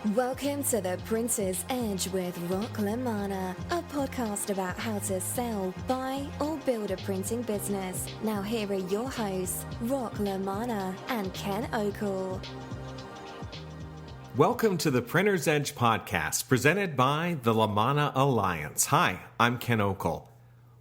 Welcome to The Prince's Edge with LaManna, a podcast about how to sell, buy, or build a printing business. Now here are your hosts, LaManna and Ken Okel. Welcome to the Printer's Edge podcast, presented by the LaManna Alliance. Hi, I'm Ken Okel.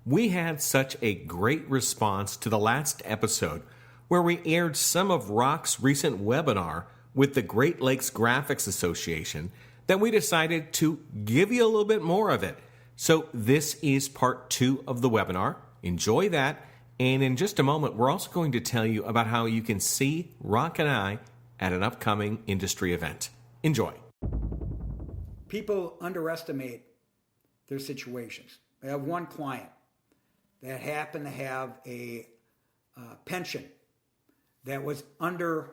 We had such a great response to the last episode where we aired some of Rock's recent webinar with the Great Lakes Graphics Association that we decided to give you a little bit more of it. So this is part 2 of the webinar. Enjoy that. And in just a moment, we're also going to tell you about how you can see Rock and I at an upcoming industry event. Enjoy. People underestimate their situations. I have one client that happened to have a pension that was underfunded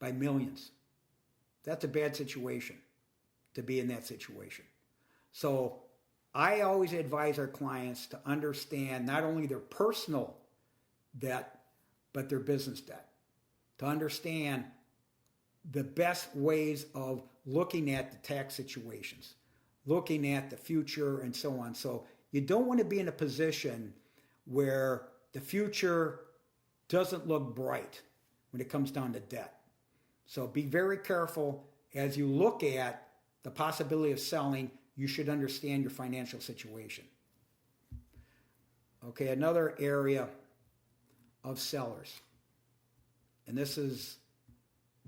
by millions. That's a bad situation, to be in that situation. So I always advise our clients to understand not only their personal debt, but their business debt. To understand the best ways of looking at the tax situations, looking at the future, and so on. So you don't want to be in a position where the future doesn't look bright when it comes down to debt. So be very careful as you look at the possibility of selling. You should understand your financial situation. Okay, another area of sellers, and this is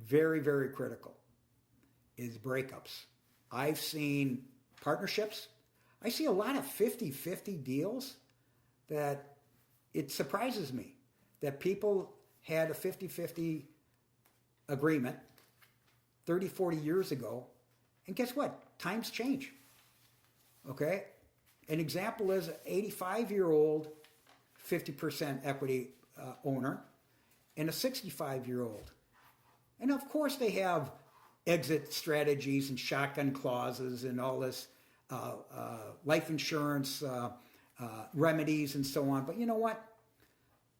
very, very critical, is breakups. I've seen partnerships. I see a lot of 50-50 deals that it surprises me that people had a 50-50 agreement 30, 40 years ago. And guess what? Times change. Okay? An example is an 85-year-old 50% equity owner and a 65-year-old. And of course they have exit strategies and shotgun clauses and all this life insurance remedies and so on. But you know what?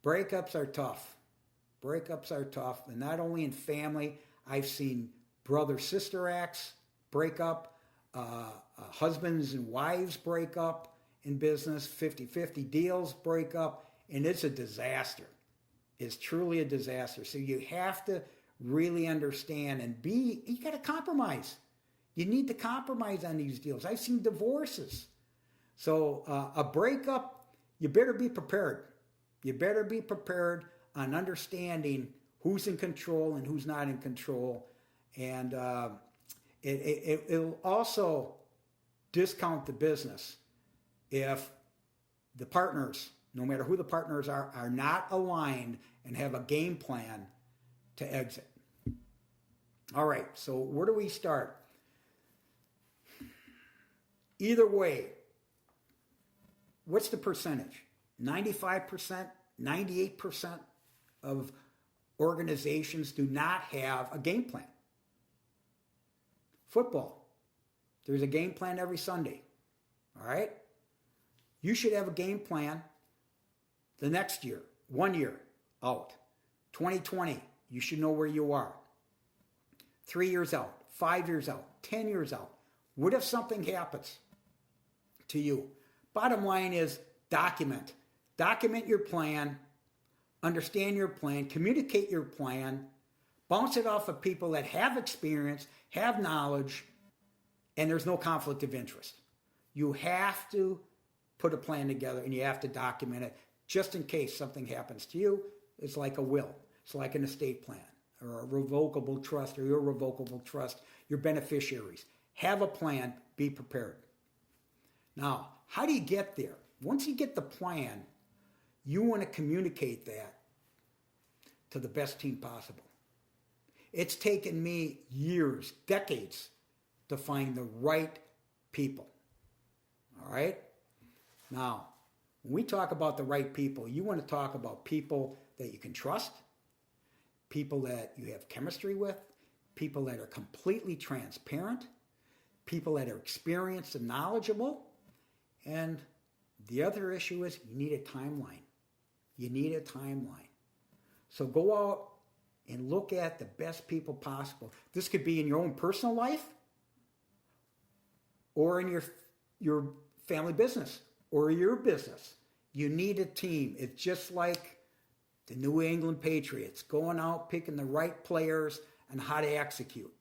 Breakups are tough. Breakups are tough. And not only in family, I've seen brother-sister acts break up, husbands and wives break up in business, 50-50 deals break up, and it's a disaster. It's truly a disaster. So you have to really understand and you got to compromise. You need to compromise on these deals. I've seen divorces. So a breakup, you better be prepared. You better be prepared on understanding who's in control and who's not in control. And it'll also discount the business if the partners, no matter who the partners are not aligned and have a game plan to exit. All right, so where do we start? Either way, what's the percentage? 95%, 98% of organizations do not have a game plan. Football, there's a game plan every Sunday. All right? You should have a game plan the next year, 1 year out. 2020, you should know where you are. 3 years out, 5 years out, 10 years out. What if something happens to you? Bottom line is document. Document your plan, understand your plan, communicate your plan, bounce it off of people that have experience, have knowledge, and there's no conflict of interest. You have to put a plan together and you have to document it just in case something happens to you. It's like a will. It's like an estate plan or a revocable trust or irrevocable trust, your beneficiaries. Have a plan, be prepared. Now, how do you get there? Once you get the plan, you want to communicate that to the best team possible. It's taken me years, decades, to find the right people. All right? Now, when we talk about the right people, you want to talk about people that you can trust, people that you have chemistry with, people that are completely transparent, people that are experienced and knowledgeable, and the other issue is you need a timeline. You need a timeline. So go out and look at the best people possible. This could be in your own personal life or in your family business or your business. You need a team. It's just like the New England Patriots, going out, picking the right players and how to execute.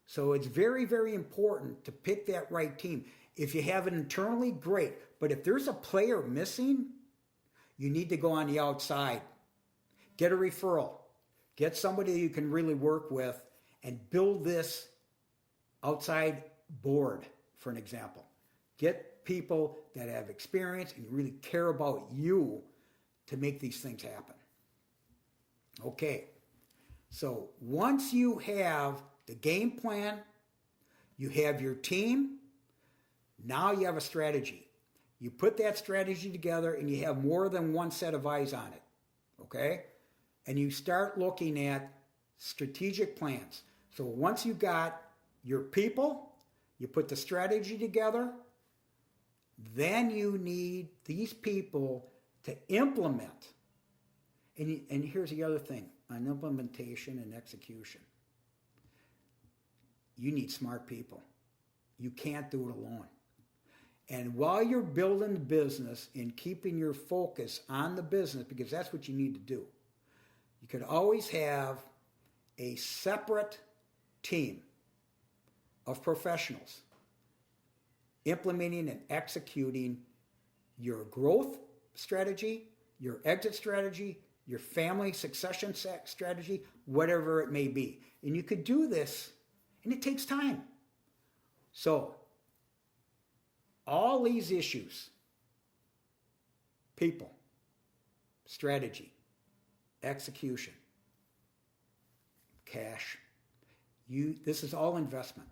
So it's very, very important to pick that right team. If you have it internally, great. But if there's a player missing, you need to go on the outside. Get a referral. Get somebody you can really work with and build this outside board, for an example. Get people that have experience and really care about you to make these things happen. Okay, so once you have the game plan, you have your team, now you have a strategy. You put that strategy together and you have more than one set of eyes on it, okay? And you start looking at strategic plans. So once you got your people, you put the strategy together, then you need these people to implement. And here's the other thing on implementation and execution. You need smart people. You can't do it alone. And while you're building the business and keeping your focus on the business, because that's what you need to do, you could always have a separate team of professionals implementing and executing your growth strategy, your exit strategy, your family succession strategy, whatever it may be. And you could do this, and it takes time. So, all these issues, people, strategy, execution, cash, this is all investment.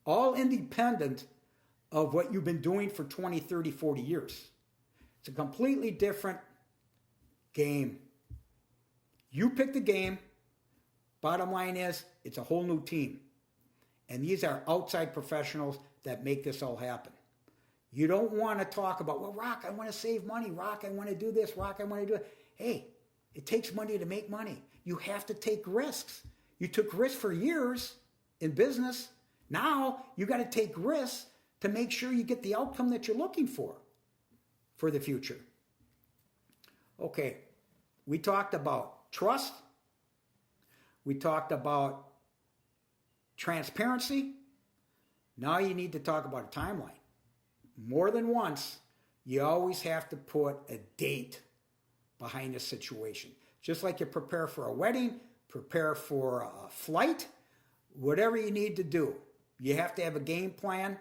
All independent of what you've been doing for 20, 30, 40 years. It's a completely different game. You pick the game. Bottom line is, it's a whole new team. And these are outside professionals that make this all happen. You don't want to talk about, well, Rock, I want to save money. Rock, I want to do this. Rock, I want to do it. Hey, it takes money to make money. You have to take risks. You took risks for years in business. Now you got to take risks to make sure you get the outcome that you're looking for the future. Okay, we talked about trust. We talked about transparency. Now you need to talk about a timeline. More than once, you always have to put a date behind a situation. Just like you prepare for a wedding, prepare for a flight, whatever you need to do. You have to have a game plan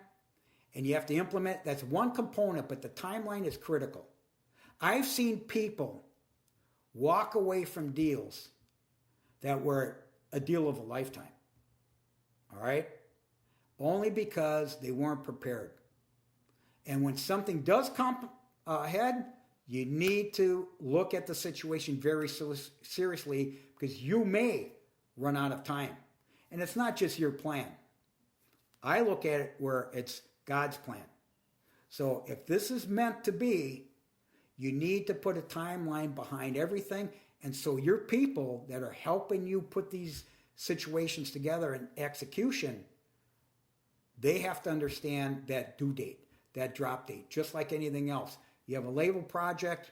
and you have to implement. That's one component, but the timeline is critical. I've seen people walk away from deals that were a deal of a lifetime. All right? Only because they weren't prepared. And when something does come ahead, you need to look at the situation very seriously because you may run out of time. And it's not just your plan. I look at it where it's God's plan. So if this is meant to be, you need to put a timeline behind everything. And so your people that are helping you put these situations together in execution, they have to understand that due date, that drop date, just like anything else. You have a label project,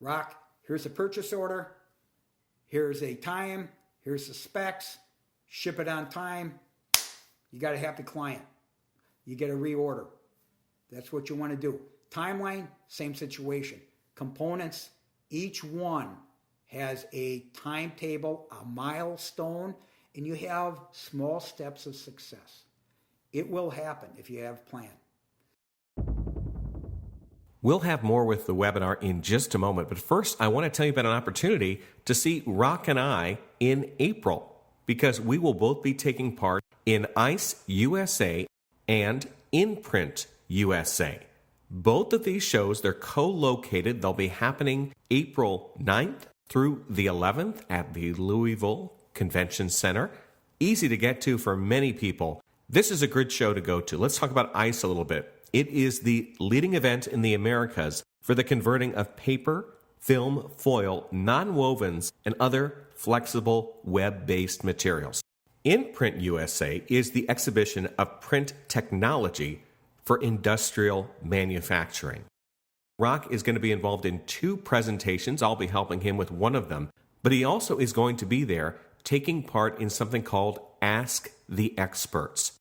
Rock, here's a purchase order, here's a time, here's the specs, ship it on time, you got a happy client. You get a reorder. That's what you want to do. Timeline, same situation. Components, each one has a timetable, a milestone, and you have small steps of success. It will happen if you have a plan. We'll have more with the webinar in just a moment, but first I want to tell you about an opportunity to see Rock and I in April, because we will both be taking part in ICE USA and Imprint USA. Both of these shows, they're co-located. They'll be happening April 9th through the 11th at the Louisville Convention Center. Easy to get to for many people. This is a good show to go to. Let's talk about ICE a little bit. It is the leading event in the Americas for the converting of paper film, foil, nonwovens, and other flexible web-based materials. Imprint USA is the exhibition of print technology for industrial manufacturing. Rock is going to be involved in 2 presentations. I'll be helping him with one of them, but he also is going to be there taking part in something called Ask the Experts.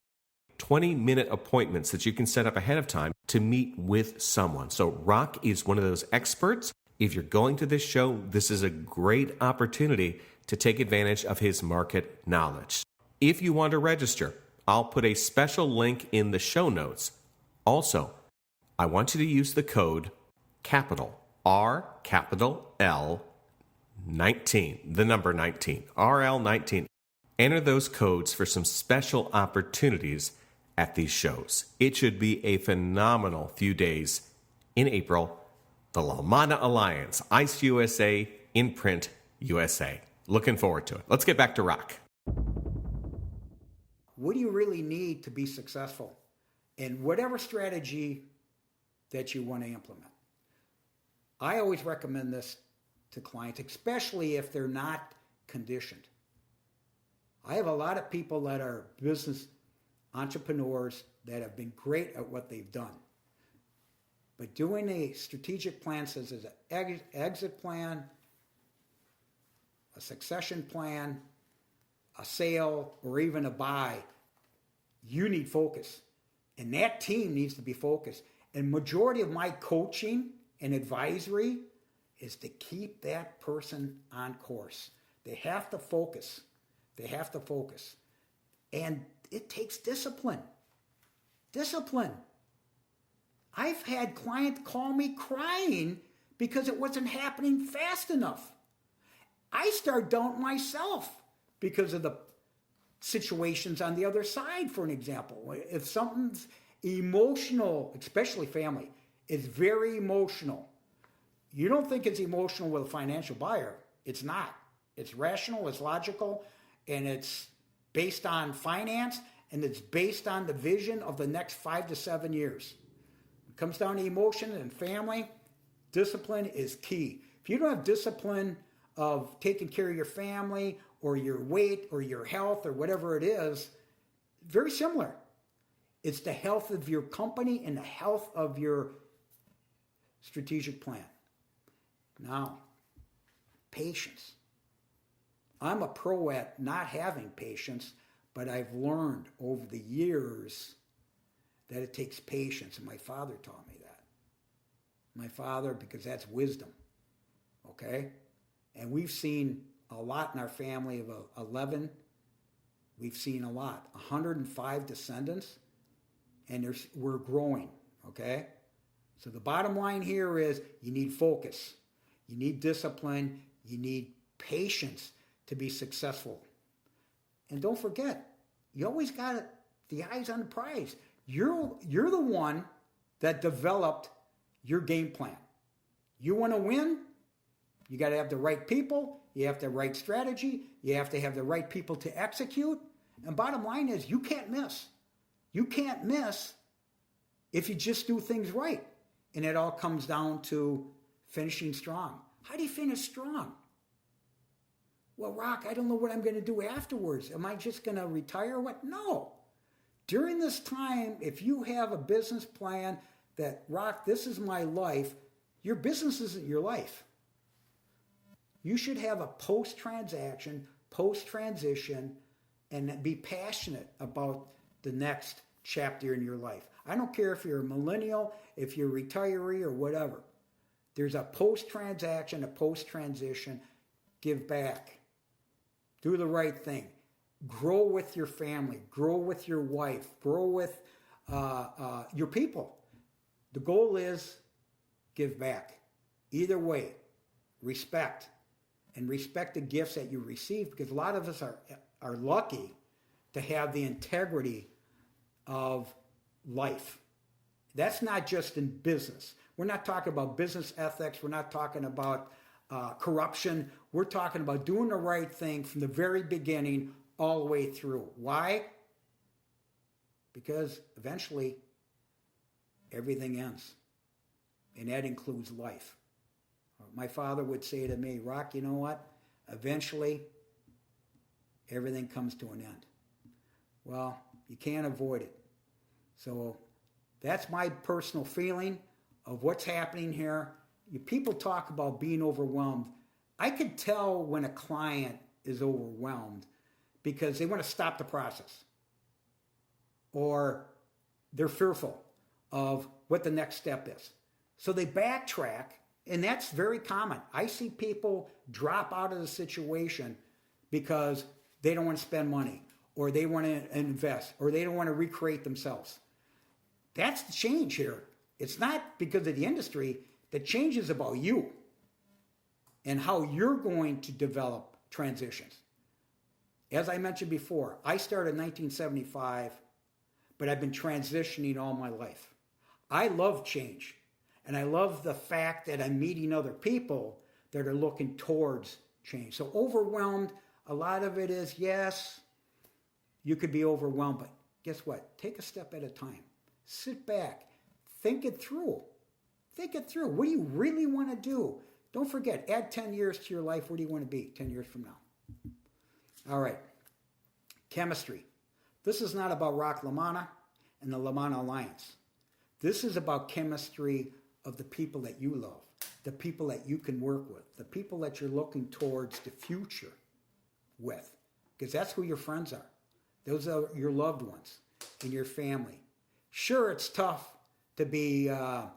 20-minute appointments that you can set up ahead of time to meet with someone. So Rock is one of those experts. If you're going to this show, this is a great opportunity to take advantage of his market knowledge. If you want to register, I'll put a special link in the show notes. Also, I want you to use the code capital R, capital L, 19, the number 19, RL19. Enter those codes for some special opportunities at these shows. It should be a phenomenal few days in April. The LaManna Alliance, ICE USA, Imprint USA. Looking forward to it. Let's get back to Rock. What do you really need to be successful in whatever strategy that you want to implement? I always recommend this to clients, especially if they're not conditioned. I have a lot of people that are business entrepreneurs that have been great at what they've done. But doing a strategic plan, such as an exit plan, a succession plan, a sale, or even a buy, you need focus. And that team needs to be focused. And majority of my coaching and advisory is to keep that person on course. They have to focus. They have to focus. And it takes discipline. Discipline. I've had clients call me crying because it wasn't happening fast enough. I start doubting myself because of the situations on the other side, for an example. If something's emotional, especially family, it's very emotional. You don't think it's emotional with a financial buyer. It's not. It's rational, it's logical, and it's based on finance, and it's based on the vision of the next 5 to 7 years. It comes down to emotion and family. Discipline is key. If you don't have discipline of taking care of your family or your weight or your health or whatever it is, very similar. It's the health of your company and the health of your strategic plan. Now, patience. I'm a pro at not having patience, but I've learned over the years that it takes patience. And my father taught me that. My father, because that's wisdom. Okay? And we've seen a lot in our family of 11. We've seen a lot. 105 descendants. And we're growing. Okay? So the bottom line here is you need focus. You need discipline. You need patience to be successful. And don't forget, you always got the eyes on the prize. You're the one that developed your game plan. You want to win? You got to have the right people. You have the right strategy. You have to have the right people to execute. And bottom line is you can't miss. You can't miss if you just do things right. And it all comes down to finishing strong. How do you finish strong? Well, Rock, I don't know what I'm going to do afterwards. Am I just going to retire or what? No. During this time, if you have a business plan that, Rock, this is my life, your business isn't your life. You should have a post-transaction, post-transition, and be passionate about the next chapter in your life. I don't care if you're a millennial, if you're a retiree, or whatever. There's a post-transaction, a post-transition. Give back. Do the right thing. Grow with your family. Grow with your wife. Grow with your people. The goal is give back. Either way, respect. And respect the gifts that you receive, because a lot of us are lucky to have the integrity of life. That's not just in business. We're not talking about business ethics. We're not talking about corruption. We're talking about doing the right thing from the very beginning all the way through. Why? Because eventually everything ends. And that includes life. My father would say to me, Rock, you know what? Eventually, everything comes to an end. Well, you can't avoid it. So that's my personal feeling of what's happening here. People talk about being overwhelmed. I could tell when a client is overwhelmed because they want to stop the process, or they're fearful of what the next step is. So they backtrack, and that's very common. I see people drop out of the situation because they don't want to spend money, or they want to invest, or they don't want to recreate themselves. That's the change here. It's not because of the industry. The change is about you and how you're going to develop transitions. As I mentioned before, I started in 1975, but I've been transitioning all my life. I love change, and I love the fact that I'm meeting other people that are looking towards change. So overwhelmed, a lot of it is, yes, you could be overwhelmed, but guess what? Take a step at a time. Sit back. Think it through. Think it through. What do you really want to do? Don't forget, add 10 years to your life. Where do you want to be 10 years from now? All right. Chemistry. This is not about Rock LaManna and the LaManna Alliance. This is about chemistry of the people that you love, the people that you can work with, the people that you're looking towards the future with, because that's who your friends are. Those are your loved ones and your family. Sure, it's tough to be a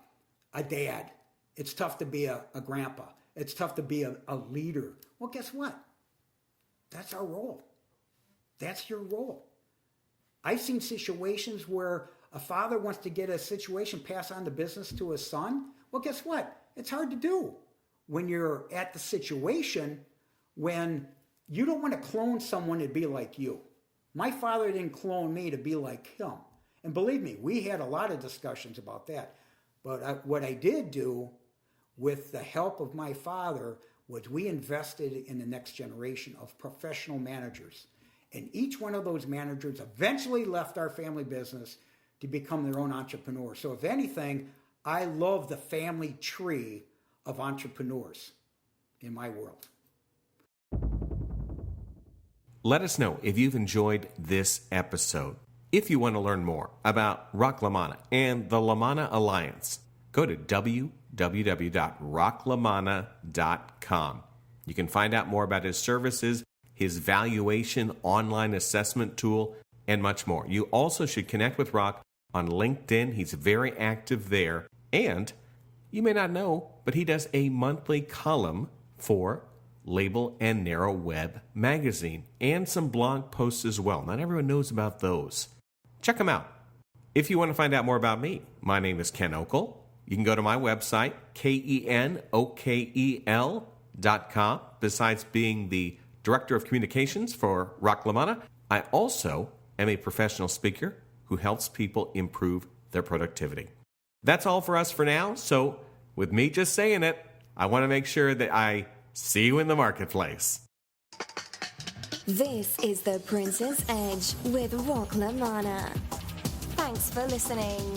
dad. It's tough to be a grandpa. It's tough to be a leader. Well, guess what? That's our role. That's your role. I've seen situations where a father wants to get a situation passed on the business to his son. Well, guess what? It's hard to do when you're at the situation when you don't want to clone someone to be like you. My father didn't clone me to be like him. And believe me, we had a lot of discussions about that. But what I did do with the help of my father was we invested in the next generation of professional managers. And each one of those managers eventually left our family business to become their own entrepreneurs. So if anything, I love the family tree of entrepreneurs in my world. Let us know if you've enjoyed this episode. If you want to learn more about Rock LaManna and the LaManna Alliance, go to www.rocklamanna.com. You can find out more about his services, his valuation online assessment tool, and much more. You also should connect with Rock on LinkedIn. He's very active there. And you may not know, but he does a monthly column for Label and Narrow Web magazine and some blog posts as well. Not everyone knows about those. Check them out. If you want to find out more about me, my name is Ken Okel. You can go to my website, KENOKEL.com. Besides being the Director of Communications for Rock LaManna, I also am a professional speaker who helps people improve their productivity. That's all for us for now. So with me just saying it, I want to make sure that I see you in the marketplace. This is The Prince's Edge with Rock LaManna. Thanks for listening.